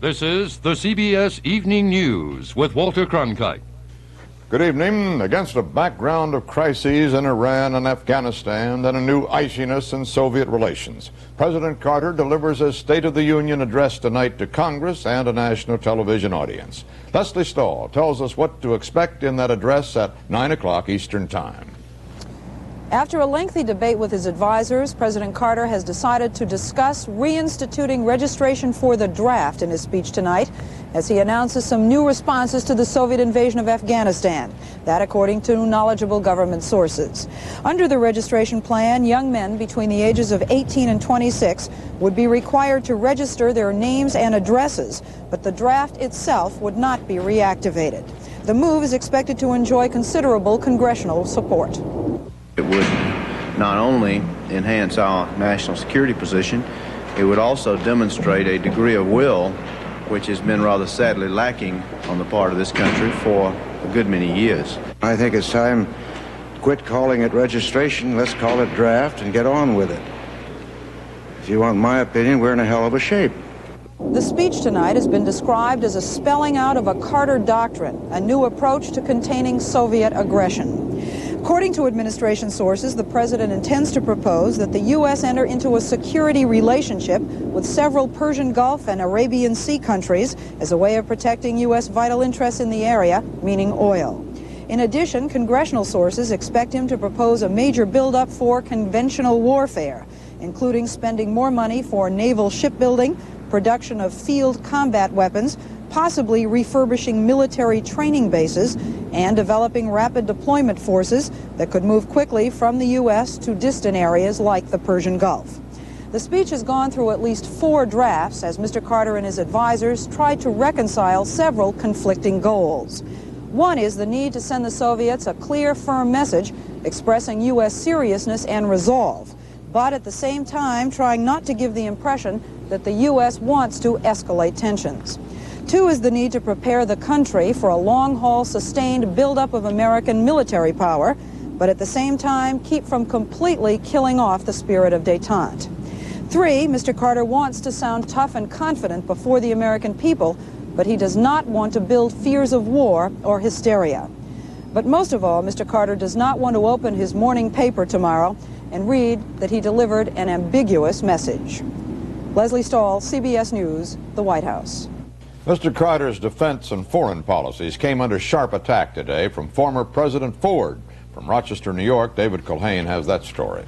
This is the CBS Evening News with Walter Cronkite. Good evening. Against a background of crises in Iran and Afghanistan and a new iciness in Soviet relations, President Carter delivers a State of the Union address tonight to Congress and a national television audience. Leslie Stahl tells us what to expect in that address at 9 o'clock Eastern Time. After a lengthy debate with his advisors, President Carter has decided to discuss reinstituting registration for the draft in his speech tonight as he announces some new responses to the Soviet invasion of Afghanistan. That according to knowledgeable government sources. Under the registration plan, young men between the ages of 18 and 26 would be required to register their names and addresses, but the draft itself would not be reactivated. The move is expected to enjoy considerable congressional support. It would not only enhance our national security position, it would also demonstrate a degree of will which has been rather sadly lacking on the part of this country for a good many years. I think it's time to quit calling it registration. Let's call it draft and get on with it. If you want my opinion, we're in a hell of a shape. The speech tonight has been described as a spelling out of a Carter doctrine, a new approach to containing Soviet aggression. According to administration sources, the president intends to propose that the U.S. enter into a security relationship with several Persian Gulf and Arabian Sea countries as a way of protecting U.S. vital interests in the area, meaning oil. In addition, congressional sources expect him to propose a major buildup for conventional warfare, including spending more money for naval shipbuilding, production of field combat weapons, possibly refurbishing military training bases, and developing rapid deployment forces that could move quickly from the U.S. to distant areas like the Persian Gulf. The speech has gone through at least 4 drafts as Mr. Carter and his advisors tried to reconcile several conflicting goals. One is the need to send the Soviets a clear, firm message expressing U.S. seriousness and resolve, but at the same time trying not to give the impression that the U.S. wants to escalate tensions. 2 is the need to prepare the country for a long-haul, sustained buildup of American military power, but at the same time keep from completely killing off the spirit of détente. 3, Mr. Carter wants to sound tough and confident before the American people, but he does not want to build fears of war or hysteria. But most of all, Mr. Carter does not want to open his morning paper tomorrow and read that he delivered an ambiguous message. Leslie Stahl, CBS News, the White House. Mr. Carter's defense and foreign policies came under sharp attack today from former President Ford. From Rochester, New York, David Culhane has that story.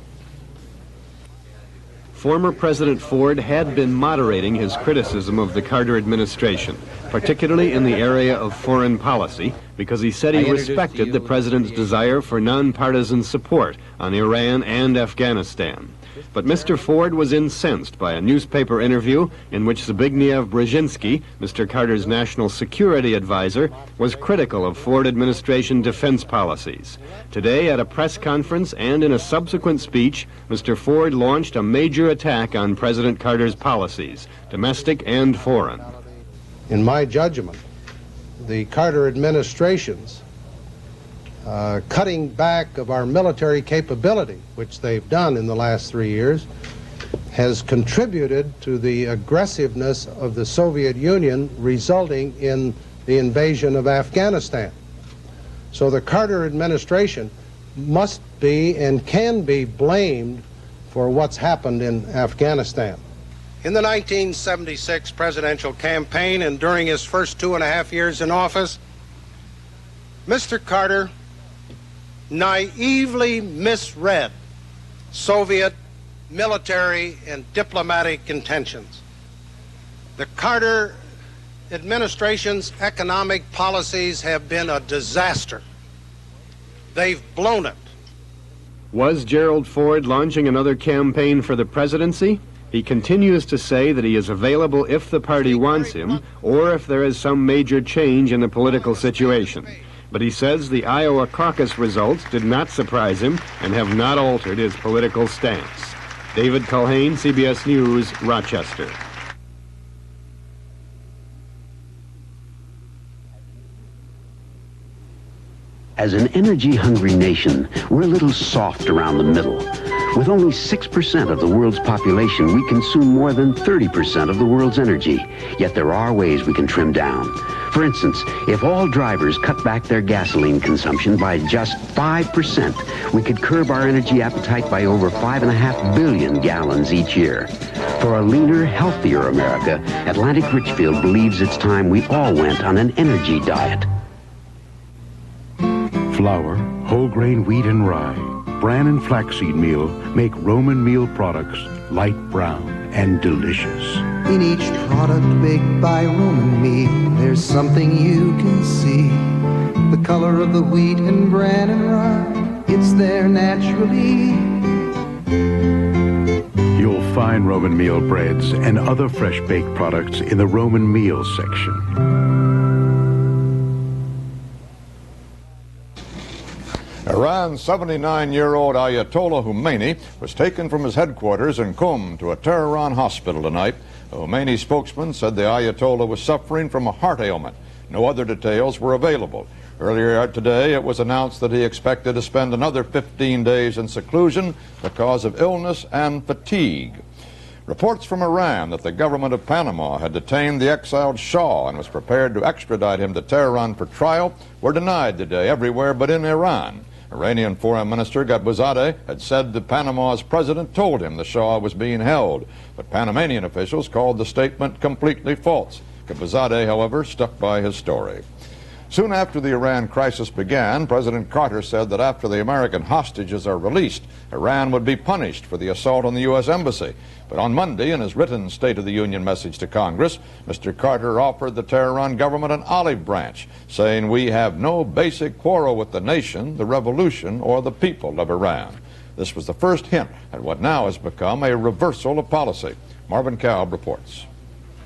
Former President Ford had been moderating his criticism of the Carter administration, particularly in the area of foreign policy, because he said he respected the president's desire for nonpartisan support on Iran and Afghanistan. But Mr. Ford was incensed by a newspaper interview in which Zbigniew Brzezinski, Mr. Carter's national security advisor, was critical of Ford administration defense policies. Today, at a press conference and in a subsequent speech, Mr. Ford launched a major attack on President Carter's policies, domestic and foreign. In my judgment, the Carter administration's cutting back of our military capability, which they've done in the last 3 years, has contributed to the aggressiveness of the Soviet Union, resulting in the invasion of Afghanistan. So the Carter administration must be and can be blamed for what's happened in Afghanistan. In the 1976 presidential campaign and during his first 2.5 years in office, Mr. Carter naively misread Soviet military and diplomatic intentions. The Carter administration's economic policies have been a disaster. They've blown it. Was Gerald Ford launching another campaign for the presidency? He continues to say that he is available if the party wants him or if there is some major change in the political situation. But he says the Iowa caucus results did not surprise him and have not altered his political stance. David Culhane, CBS News, Rochester. As an energy-hungry nation, we're a little soft around the middle. With only 6% of the world's population, we consume more than 30% of the world's energy. Yet there are ways we can trim down. For instance, if all drivers cut back their gasoline consumption by just 5%, we could curb our energy appetite by over 5.5 billion gallons each year. For a leaner, healthier America, Atlantic Richfield believes it's time we all went on an energy diet. Flour, whole grain wheat and rye, bran and flaxseed meal make Roman meal products light brown and delicious. In each product baked by Roman meal, there's something you can see. The color of the wheat and bran and rye, it's there naturally. You'll find Roman meal breads and other fresh baked products in the Roman meal section. Iran's 79-year-old Ayatollah Khomeini was taken from his headquarters in Qom to a Tehran hospital tonight. A Khomeini spokesman said the Ayatollah was suffering from a heart ailment. No other details were available. Earlier today, it was announced that he expected to spend another 15 days in seclusion because of illness and fatigue. Reports from Iran that the government of Panama had detained the exiled Shah and was prepared to extradite him to Tehran for trial were denied today everywhere but in Iran. Iranian Foreign Minister Ghadbazadeh had said that Panama's president told him the Shah was being held, but Panamanian officials called the statement completely false. Ghadbazadeh, however, stuck by his story. Soon after the Iran crisis began, President Carter said that after the American hostages are released, Iran would be punished for the assault on the U.S. Embassy. But on Monday, in his written State of the Union message to Congress, Mr. Carter offered the Tehran government an olive branch, saying, "We have no basic quarrel with the nation, the revolution, or the people of Iran." This was the first hint at what now has become a reversal of policy. Marvin Kalb reports.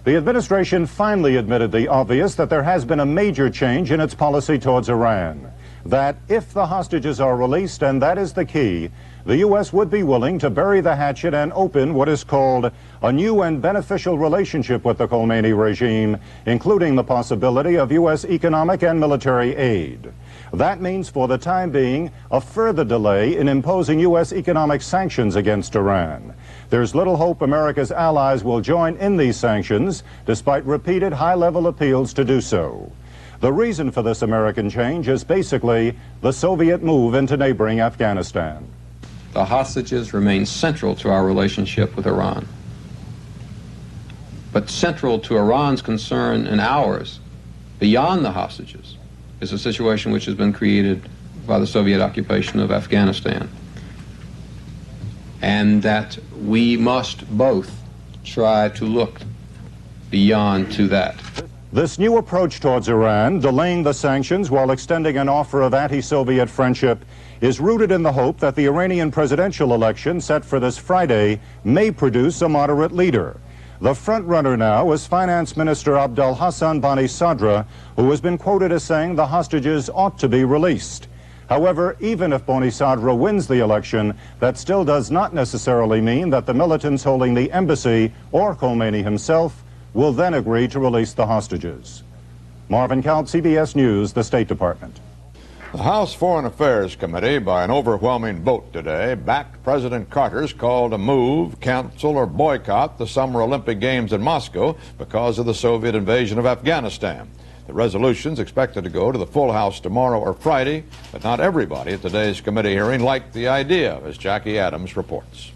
The administration finally admitted the obvious, that there has been a major change in its policy towards Iran. That if the hostages are released, and that is the key, the U.S. would be willing to bury the hatchet and open what is called a new and beneficial relationship with the Khomeini regime, including the possibility of U.S. economic and military aid. That means, for the time being, a further delay in imposing U.S. economic sanctions against Iran. There's little hope America's allies will join in these sanctions, despite repeated high-level appeals to do so. The reason for this American change is basically the Soviet move into neighboring Afghanistan. The hostages remain central to our relationship with Iran. But central to Iran's concern and ours, beyond the hostages, is a situation which has been created by the Soviet occupation of Afghanistan. And that we must both try to look beyond to that. This new approach towards Iran, delaying the sanctions while extending an offer of anti-Soviet friendship, is rooted in the hope that the Iranian presidential election set for this Friday may produce a moderate leader. The front-runner now is Finance Minister Abdel Hassan Bani Sadra, who has been quoted as saying the hostages ought to be released. However, even if Bani Sadra wins the election, that still does not necessarily mean that the militants holding the embassy or Khomeini himself will then agree to release the hostages. Marvin Kalb, CBS News, the State Department. The House Foreign Affairs Committee, by an overwhelming vote today, backed President Carter's call to move, cancel, or boycott the Summer Olympic Games in Moscow because of the Soviet invasion of Afghanistan. The resolution's expected to go to the full House tomorrow or Friday, but not everybody at today's committee hearing liked the idea, as Jackie Adams reports.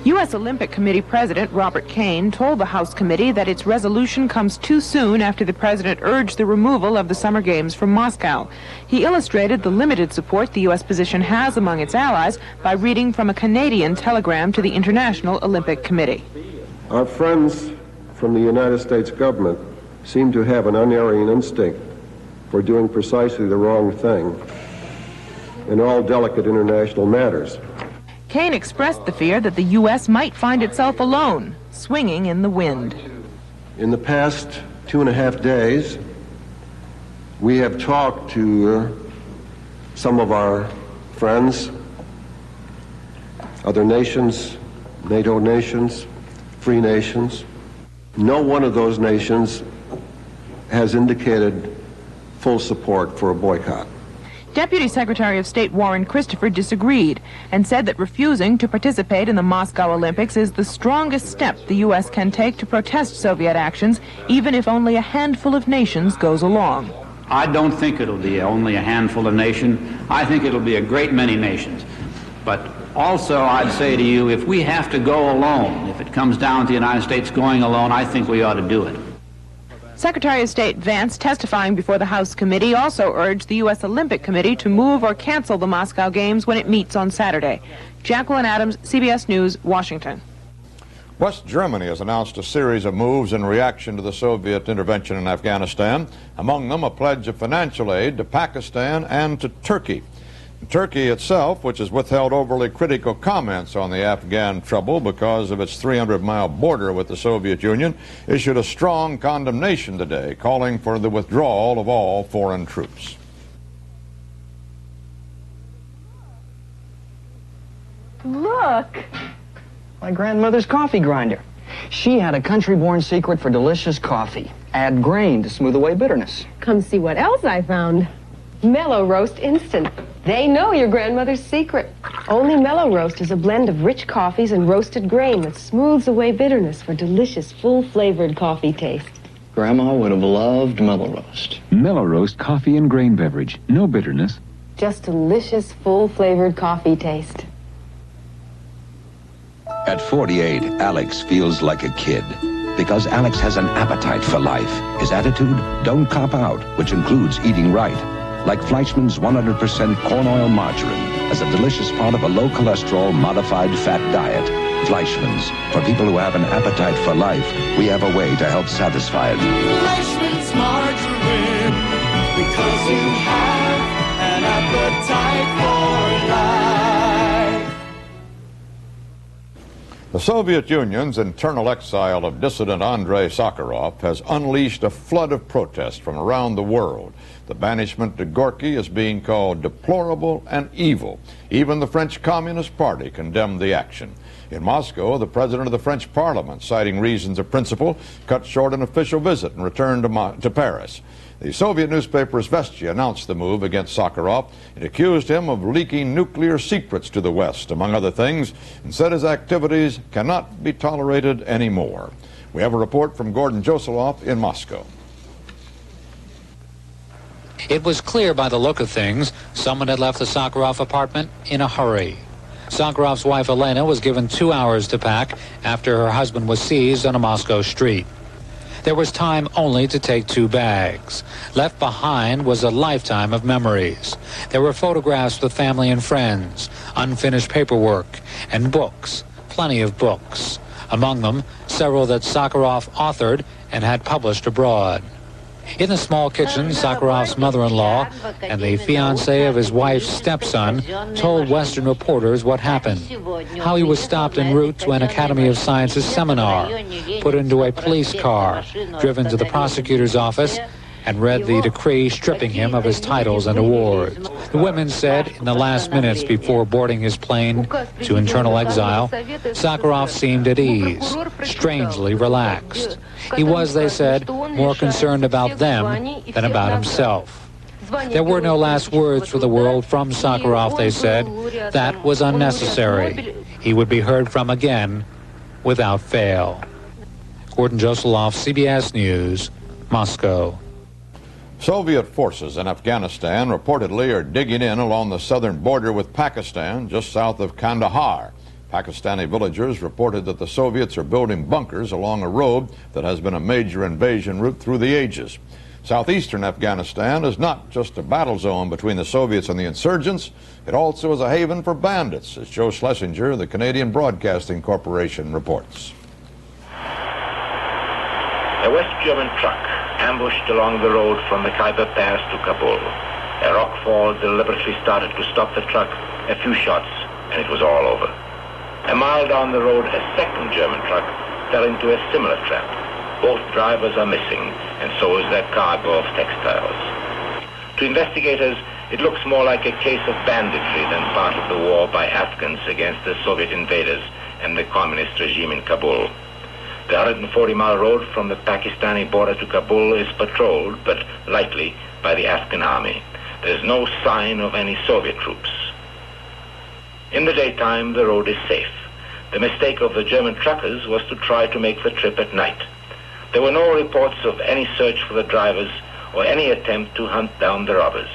U.S. Olympic Committee President Robert Kane told the House committee that its resolution comes too soon after the president urged the removal of the Summer Games from Moscow. He illustrated the limited support the U.S. position has among its allies by reading from a Canadian telegram to the International Olympic Committee. Our friends from the United States government seem to have an unerring instinct for doing precisely the wrong thing in all delicate international matters. Kane expressed the fear that the U.S. might find itself alone, swinging in the wind. In the past 2.5 days, we have talked to some of our friends, other nations, NATO nations, free nations. No one of those nations has indicated full support for a boycott. Deputy Secretary of State Warren Christopher disagreed and said that refusing to participate in the Moscow Olympics is the strongest step the U.S. can take to protest Soviet actions, even if only a handful of nations goes along. I don't think it'll be only a handful of nations. I think it'll be a great many nations. But also, I'd say to you, if we have to go alone, if it comes down to the United States going alone, I think we ought to do it. Secretary of State Vance, testifying before the House committee, also urged the U.S. Olympic Committee to move or cancel the Moscow Games when it meets on Saturday. Jacqueline Adams, CBS News, Washington. West Germany has announced a series of moves in reaction to the Soviet intervention in Afghanistan, among them a pledge of financial aid to Pakistan and to Turkey. Turkey itself, which has withheld overly critical comments on the Afghan trouble because of its 300-mile border with the Soviet Union, issued a strong condemnation today, calling for the withdrawal of all foreign troops. Look! My grandmother's coffee grinder. She had a country-born secret for delicious coffee. Add grain to smooth away bitterness. Come see what else I found. Mellow Roast Instant. They know your grandmother's secret. Only Mellow Roast is a blend of rich coffees and roasted grain that smooths away bitterness for delicious, full-flavored coffee taste. Grandma would have loved Mellow Roast. Mellow Roast coffee and grain beverage. No bitterness. Just delicious, full-flavored coffee taste. At 48, Alex feels like a kid. Because Alex has an appetite for life. His attitude, don't cop out, which includes eating right. Like Fleischmann's 100% corn oil margarine as a delicious part of a low-cholesterol, modified fat diet. Fleischmann's. For people who have an appetite for life, we have a way to help satisfy it. Fleischmann's margarine, because you have an appetite for life. The Soviet Union's internal exile of dissident Andrei Sakharov has unleashed a flood of protest from around the world. The banishment to Gorky is being called deplorable and evil. Even the French Communist Party condemned the action. In Moscow, the president of the French Parliament, citing reasons of principle, cut short an official visit and returned to Paris. The Soviet newspaper Izvestia announced the move against Sakharov. It accused him of leaking nuclear secrets to the West, among other things, and said his activities cannot be tolerated anymore. We have a report from Gordon Josoloff in Moscow. It was clear by the look of things someone had left the Sakharov apartment in a hurry. Sakharov's wife Elena was given 2 hours to pack after her husband was seized on a Moscow street. There was time only to take 2 bags. Left behind was a lifetime of memories. There were photographs with family and friends, unfinished paperwork, and books, plenty of books. Among them, several that Sakharov authored and had published abroad. In the small kitchen, Sakharov's mother-in-law and the fiancé of his wife's stepson told Western reporters what happened, how he was stopped en route to an Academy of Sciences seminar, put into a police car, driven to the prosecutor's office, and read the decree stripping him of his titles and awards. The women said in the last minutes before boarding his plane to internal exile, Sakharov seemed at ease, strangely relaxed. He was, they said, more concerned about them than about himself. There were no last words for the world from Sakharov, they said. That was unnecessary. He would be heard from again without fail. Gordon Josoloff, CBS News, Moscow. Soviet forces in Afghanistan reportedly are digging in along the southern border with Pakistan, just south of Kandahar. Pakistani villagers reported that the Soviets are building bunkers along a road that has been a major invasion route through the ages. Southeastern Afghanistan is not just a battle zone between the Soviets and the insurgents, it also is a haven for bandits, as Joe Schlesinger, the Canadian Broadcasting Corporation, reports. A West German truck ambushed along the road from the Khyber Pass to Kabul. A rockfall deliberately started to stop the truck. A few shots, and it was all over. A mile down the road, a second German truck fell into a similar trap. Both drivers are missing, and so is their cargo of textiles. To investigators, it looks more like a case of banditry than part of the war by Afghans against the Soviet invaders and the communist regime in Kabul. The 140-mile road from the Pakistani border to Kabul is patrolled, but lightly, by the Afghan army. There's no sign of any Soviet troops. In the daytime, the road is safe. The mistake of the German truckers was to try to make the trip at night. There were no reports of any search for the drivers or any attempt to hunt down the robbers.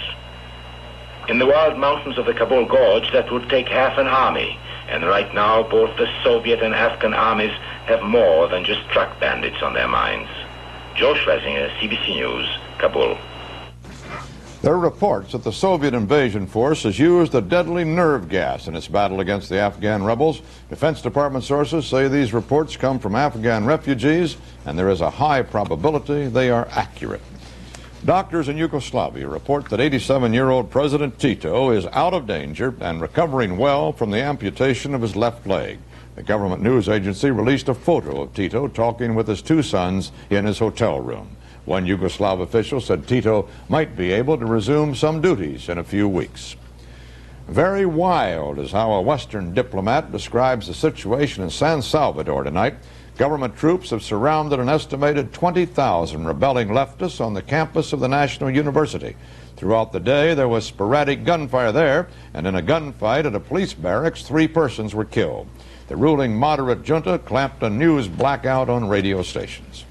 In the wild mountains of the Kabul Gorge, that would take half an army, and right now both the Soviet and Afghan armies have more than just truck bandits on their minds. Joe Schlesinger, CBC News, Kabul. There are reports that the Soviet invasion force has used a deadly nerve gas in its battle against the Afghan rebels. Defense Department sources say these reports come from Afghan refugees, and there is a high probability they are accurate. Doctors in Yugoslavia report that 87-year-old President Tito is out of danger and recovering well from the amputation of his left leg. The government news agency released a photo of Tito talking with his two sons in his hotel room. One Yugoslav official said Tito might be able to resume some duties in a few weeks. Very wild is how a Western diplomat describes the situation in San Salvador tonight. Government troops have surrounded an estimated 20,000 rebelling leftists on the campus of the National University. Throughout the day, there was sporadic gunfire there, and in a gunfight at a police barracks, 3 persons were killed. The ruling moderate junta clamped a news blackout on radio stations.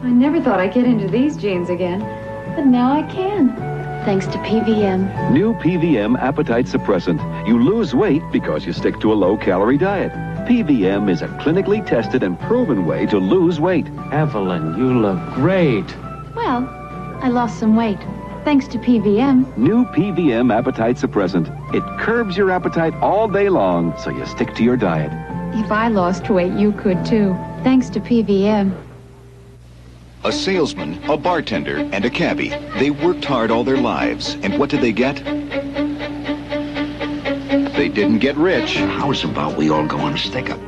I never thought I'd get into these jeans again, but now I can, thanks to PVM. New PVM appetite suppressant. You lose weight because you stick to a low-calorie diet. PVM is a clinically tested and proven way to lose weight. Evelyn, you look great. Well, I lost some weight, thanks to PVM. New PVM appetite suppressant. It curbs your appetite all day long, so you stick to your diet. If I lost weight, you could too, thanks to PVM. A salesman, a bartender, and a cabbie. They worked hard all their lives. And what did they get? They didn't get rich. How's about we all go on a stick-up?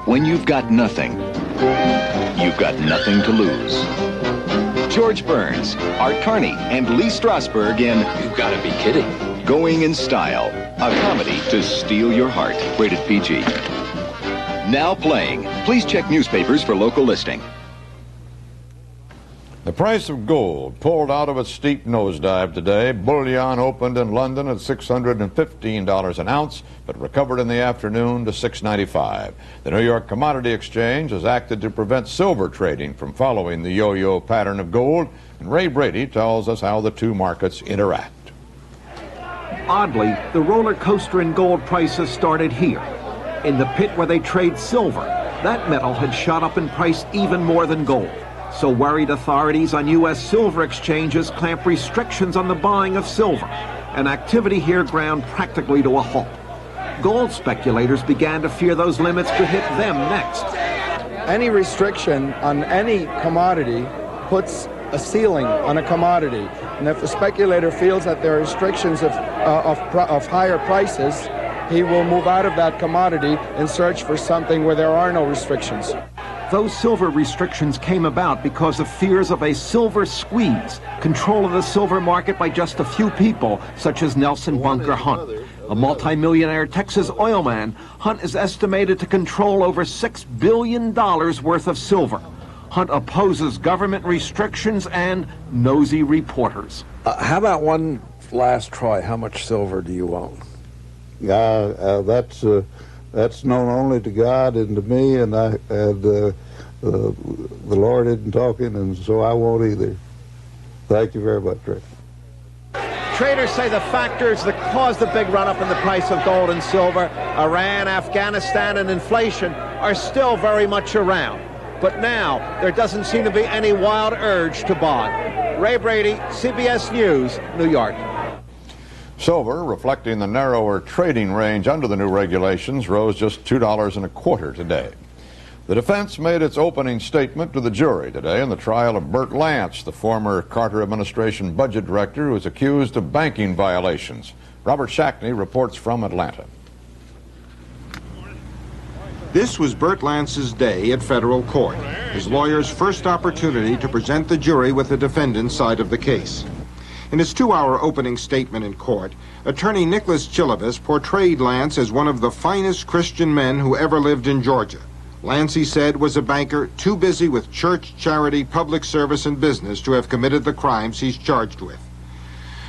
When you've got nothing, you've got nothing to lose. George Burns, Art Carney, and Lee Strasberg in You've Gotta Be Kidding. Going in Style, a comedy to steal your heart. Rated PG. Now playing. Please check newspapers for local listing. The price of gold pulled out of its steep nosedive today. Bullion opened in London at $615 an ounce, but recovered in the afternoon to $695. The New York Commodity Exchange has acted to prevent silver trading from following the yo-yo pattern of gold, and Ray Brady tells us how the two markets interact. Oddly, the roller coaster in gold prices started here, in the pit where they trade silver. That metal had shot up in price even more than gold. So worried authorities on U.S. silver exchanges clamp restrictions on the buying of silver, and activity here ground practically to a halt. Gold speculators began to fear those limits could hit them next. Any restriction on any commodity puts a ceiling on a commodity, and if the speculator feels that there are restrictions of higher prices, he will move out of that commodity and search for something where there are no restrictions. Those silver restrictions came about because of fears of a silver squeeze, control of the silver market by just a few people, such as Nelson Bunker Hunt. A multimillionaire Texas oil man, Hunt is estimated to control over $6 billion worth of silver. Hunt opposes government restrictions and nosy reporters. How about one last try? How much silver do you own? That's known only to God and to me, and the Lord isn't talking, and so I won't either. Thank you very much, Rick. Traders say the factors that caused the big run-up in the price of gold and silver, Iran, Afghanistan, and inflation, are still very much around. But now, there doesn't seem to be any wild urge to buy. Ray Brady, CBS News, New York. Silver, reflecting the narrower trading range under the new regulations, rose just $2.25 today. The defense made its opening statement to the jury today in the trial of Burt Lance, the former Carter administration budget director who is accused of banking violations. Robert Shackney reports from Atlanta. This was Burt Lance's day at federal court, his lawyer's first opportunity to present the jury with the defendant's side of the case. In his 2-hour opening statement in court, attorney Nicholas Chilavis portrayed Lance as one of the finest Christian men who ever lived in Georgia, Lance, he said, was a banker too busy with church, charity, public service, and business to have committed the crimes he's charged with.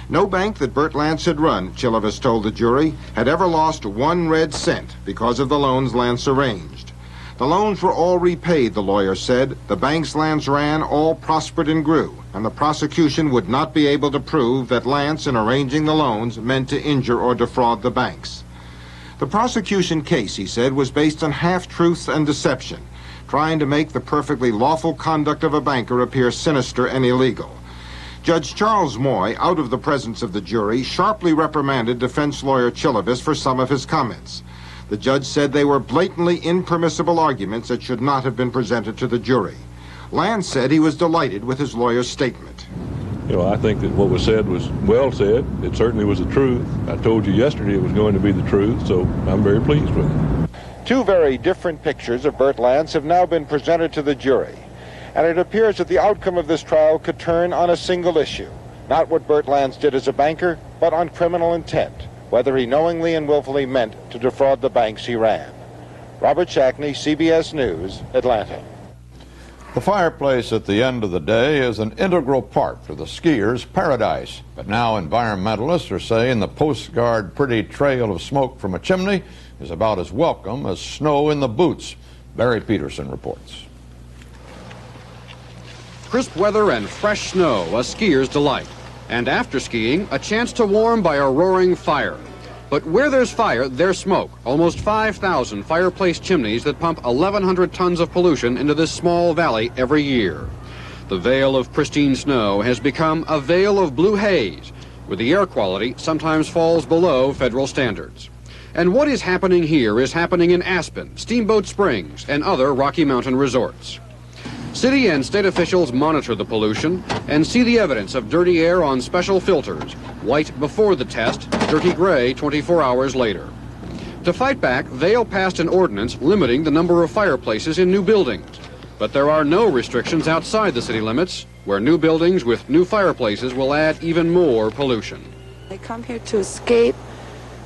No bank that Bert Lance had run, Chilivas told the jury, had ever lost 1 red cent because of the loans Lance arranged. The loans were all repaid, the lawyer said. The banks Lance ran all prospered and grew, and the prosecution would not be able to prove that Lance, in arranging the loans, meant to injure or defraud the banks. The prosecution case, he said, was based on half-truths and deception, trying to make the perfectly lawful conduct of a banker appear sinister and illegal. Judge Charles Moy, out of the presence of the jury, sharply reprimanded defense lawyer Chilivas for some of his comments. The judge said they were blatantly impermissible arguments that should not have been presented to the jury. Lance said he was delighted with his lawyer's statement. You know, I think that what was said was well said. It certainly was the truth. I told you yesterday it was going to be the truth, so I'm very pleased with it. 2 very different pictures of Bert Lance have now been presented to the jury, and it appears that the outcome of this trial could turn on a single issue, not what Bert Lance did as a banker, but on criminal intent, whether he knowingly and willfully meant to defraud the banks he ran. Robert Shackney, CBS News, Atlanta. The fireplace at the end of the day is an integral part of the skier's paradise. But now environmentalists are saying the postcard pretty trail of smoke from a chimney is about as welcome as snow in the boots. Barry Peterson reports. Crisp weather and fresh snow, a skier's delight. And after skiing, a chance to warm by a roaring fire. But where there's fire, there's smoke. Almost 5,000 fireplace chimneys that pump 1,100 tons of pollution into this small valley every year. The veil of pristine snow has become a veil of blue haze, where the air quality sometimes falls below federal standards. And what is happening here is happening in Aspen, Steamboat Springs, and other Rocky Mountain resorts. City and state officials monitor the pollution and see the evidence of dirty air on special filters, white before the test, dirty gray 24 hours later. To fight back, Vail passed an ordinance limiting the number of fireplaces in new buildings. But there are no restrictions outside the city limits, where new buildings with new fireplaces will add even more pollution. I come here to escape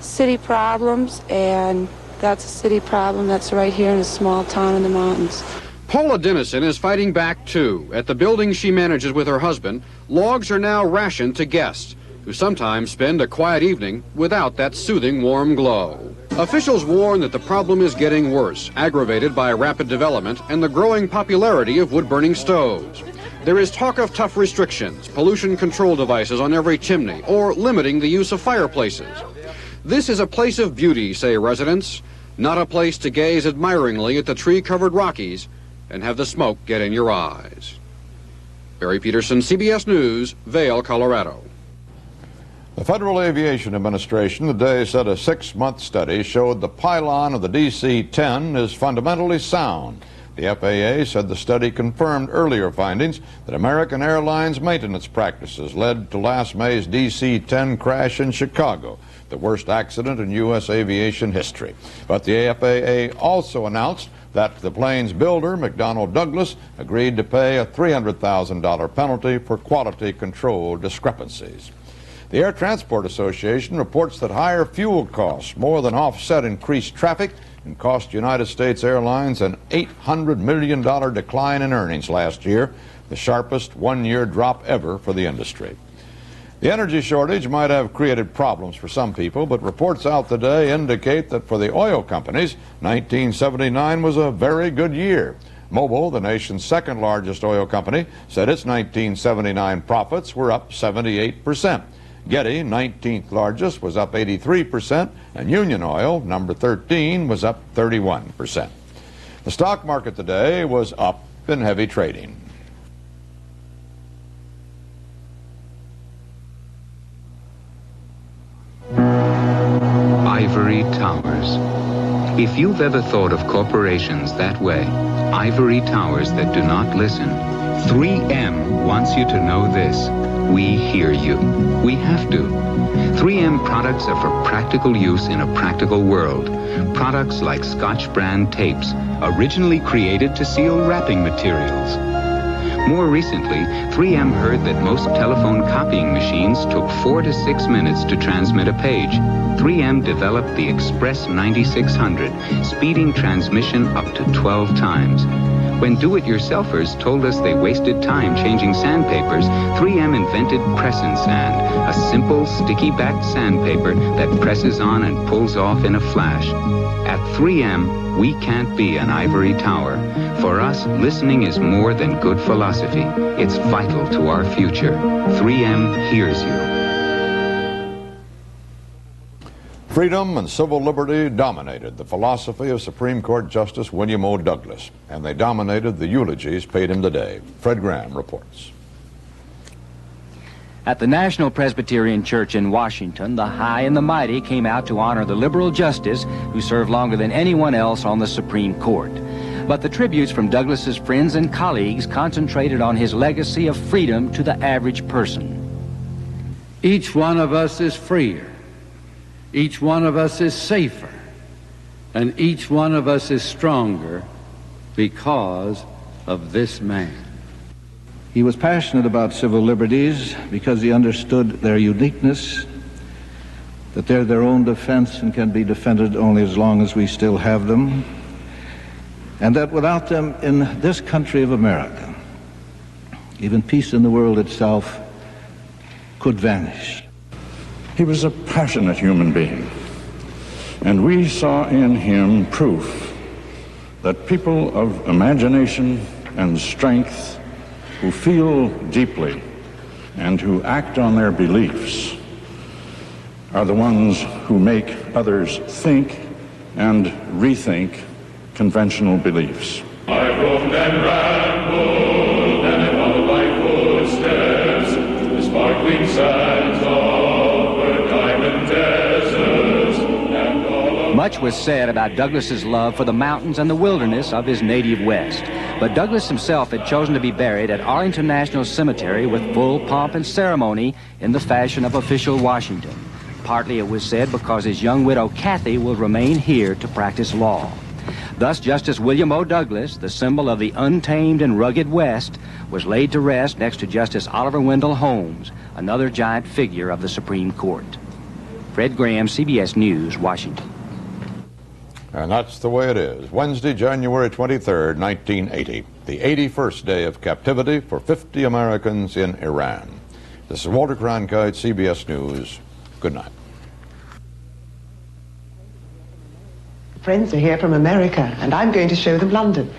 city problems, and that's a city problem that's right here in a small town in the mountains. Paula Dennison is fighting back, too. At the building she manages with her husband, logs are now rationed to guests, who sometimes spend a quiet evening without that soothing warm glow. Officials warn that the problem is getting worse, aggravated by rapid development and the growing popularity of wood-burning stoves. There is talk of tough restrictions, pollution control devices on every chimney, or limiting the use of fireplaces. This is a place of beauty, say residents, not a place to gaze admiringly at the tree-covered Rockies and have the smoke get in your eyes. Barry Peterson, CBS News, Vail, Colorado. The Federal Aviation Administration today said a 6-month study showed the pylon of the DC-10 is fundamentally sound. The FAA said the study confirmed earlier findings that American Airlines maintenance practices led to last May's DC-10 crash in Chicago, the worst accident in U.S. aviation history. But the FAA also announced that the plane's builder, McDonnell Douglas, agreed to pay a $300,000 penalty for quality control discrepancies. The Air Transport Association reports that higher fuel costs more than offset increased traffic and cost United States Airlines an $800 million decline in earnings last year, the sharpest one-year drop ever for the industry. The energy shortage might have created problems for some people, but reports out today indicate that for the oil companies, 1979 was a very good year. Mobil, the nation's second largest oil company, said its 1979 profits were up 78%. Getty, 19th largest, was up 83%, and Union Oil, number 13, was up 31%. The stock market today was up in heavy trading. Ivory Towers. If you've ever thought of corporations that way, ivory towers that do not listen, 3M wants you to know this. We hear you. We have to. 3M products are for practical use in a practical world. Products like Scotch brand tapes, originally created to seal wrapping materials. More recently, 3M heard that most telephone copying machines took 4 to 6 minutes to transmit a page. 3M developed the Express 9600, speeding transmission up to 12 times. When do-it-yourselfers told us they wasted time changing sandpapers, 3M invented Press and Sand, a simple, sticky-backed sandpaper that presses on and pulls off in a flash. At 3M, we can't be an ivory tower. For us, listening is more than good philosophy. It's vital to our future. 3M hears you. Freedom and civil liberty dominated the philosophy of Supreme Court Justice William O. Douglas, and they dominated the eulogies paid him today. Fred Graham reports. At the National Presbyterian Church in Washington, the high and the mighty came out to honor the liberal justice who served longer than anyone else on the Supreme Court. But the tributes from Douglas's friends and colleagues concentrated on his legacy of freedom to the average person. Each one of us is freer. Each one of us is safer, and each one of us is stronger because of this man. He was passionate about civil liberties because he understood their uniqueness, that they're their own defense and can be defended only as long as we still have them, and that without them in this country of America, even peace in the world itself could vanish. He was a passionate human being, and we saw in him proof that people of imagination and strength who feel deeply and who act on their beliefs are the ones who make others think and rethink conventional beliefs. I roamed and rambled, and I followed my footsteps, the sparkling sands of the diamond deserts, and all of... Much was said about Douglas's love for the mountains and the wilderness of his native West. But Douglas himself had chosen to be buried at Arlington National Cemetery with full pomp and ceremony in the fashion of official Washington. Partly, it was said, because his young widow, Kathy, will remain here to practice law. Thus, Justice William O. Douglas, the symbol of the untamed and rugged West, was laid to rest next to Justice Oliver Wendell Holmes, another giant figure of the Supreme Court. Fred Graham, CBS News, Washington. And that's the way it is. Wednesday, January 23rd, 1980, the 81st day of captivity for 50 Americans in Iran. This is Walter Cronkite, CBS News. Good night. Friends are here from America, and I'm going to show them London.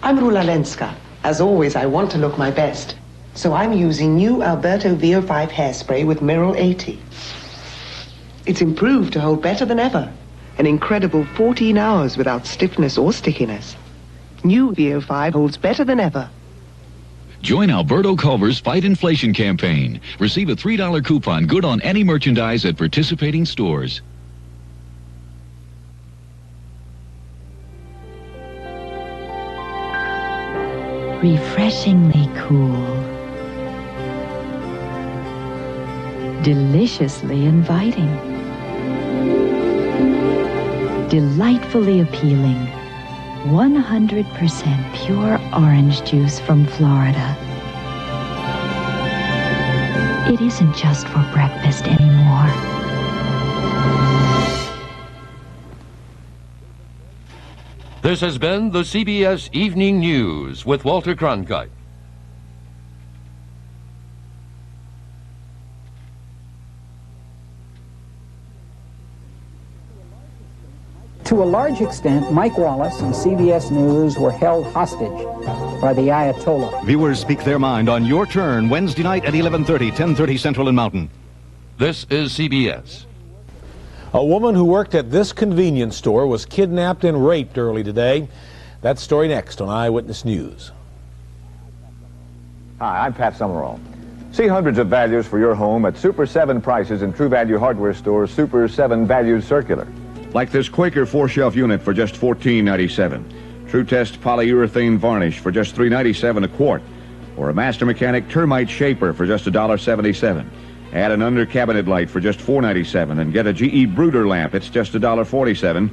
I'm Rula Lenska. As always, I want to look my best. So I'm using new Alberto VO5 hairspray with Mineral 80. It's improved to hold better than ever. An incredible 14 hours without stiffness or stickiness. New VO5 holds better than ever. Join Alberto Culver's Fight Inflation campaign. Receive a $3 coupon good on any merchandise at participating stores. Refreshingly cool. Deliciously inviting. Delightfully appealing. 100% pure orange juice from Florida. It isn't just for breakfast anymore. This has been the CBS Evening News with Walter Cronkite. To a large extent, Mike Wallace and CBS News were held hostage by the Ayatollah. Viewers speak their mind on Your Turn, Wednesday night at 11:30, 10:30 Central and Mountain. This is CBS. A woman who worked at this convenience store was kidnapped and raped early today. That story next on Eyewitness News. Hi, I'm Pat Summerall. See hundreds of values for your home at Super 7 prices in True Value Hardware Store's Super 7 Values Circular. Like this Quaker 4-shelf unit for just $14.97. True Test polyurethane varnish for just $3.97 a quart. Or a Master Mechanic termite shaper for just $1.77. Add an under cabinet light for just $4.97 and get a GE Brooder lamp. It's just $1.47.